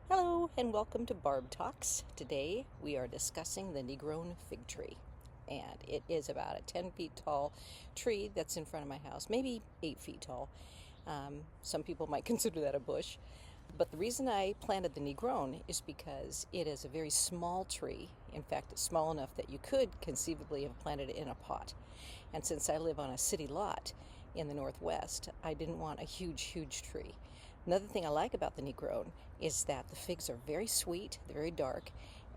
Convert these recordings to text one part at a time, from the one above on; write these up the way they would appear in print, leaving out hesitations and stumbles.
Hello and welcome to Barb Talks. Today we are discussing the Negronne Fig tree. And it is about a 10 feet tall tree that's in front of my house, maybe 8 feet tall. Some people might consider that a bush. But the reason I planted the Negronne is because it is a very small tree. In fact, it's small enough that you could conceivably have planted it in a pot. And since I live on a city lot in the Northwest, I didn't want a huge tree. Another thing I like about the Negronne is that the figs are very sweet, they're very dark,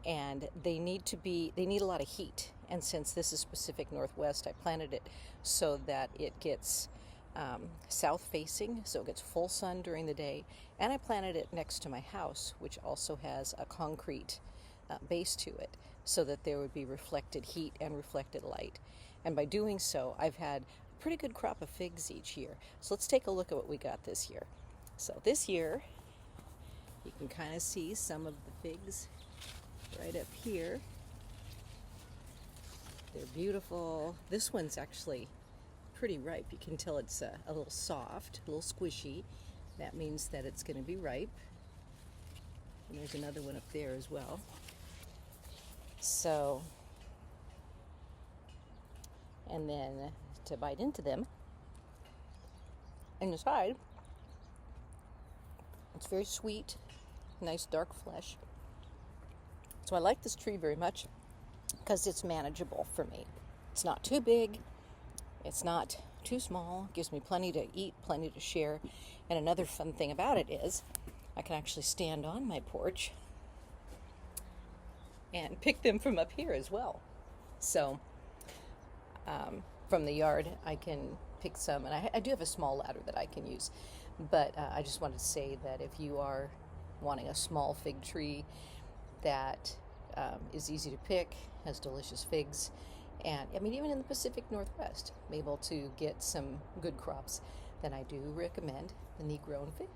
and they need a lot of heat. And since this is Pacific Northwest, I planted it so that it gets south facing, so it gets full sun during the day. And I planted it next to my house, which also has a concrete base to it, so that there would be reflected heat and reflected light. And by doing so, I've had a pretty good crop of figs each year. So let's take a look at what we got this year. So this year, you can kind of see some of the figs right up here. They're beautiful. This one's actually pretty ripe. You can tell it's a little soft, a little squishy. That means that it's going to be ripe. And there's another one up there as well. So, and then to bite into them, inside, it's very sweet, nice dark flesh. So I like this tree very much because it's manageable for me. It's not too big, it's not too small, it gives me plenty to eat, plenty to share. And another fun thing about it is I can actually stand on my porch and pick them from up here as well. So from the yard I can pick some, and I do have a small ladder that I can use. But I just wanted to say that if you are wanting a small fig tree that is easy to pick, has delicious figs, and I mean, even in the Pacific Northwest, I'm able to get some good crops, then I do recommend the Negronne Fig.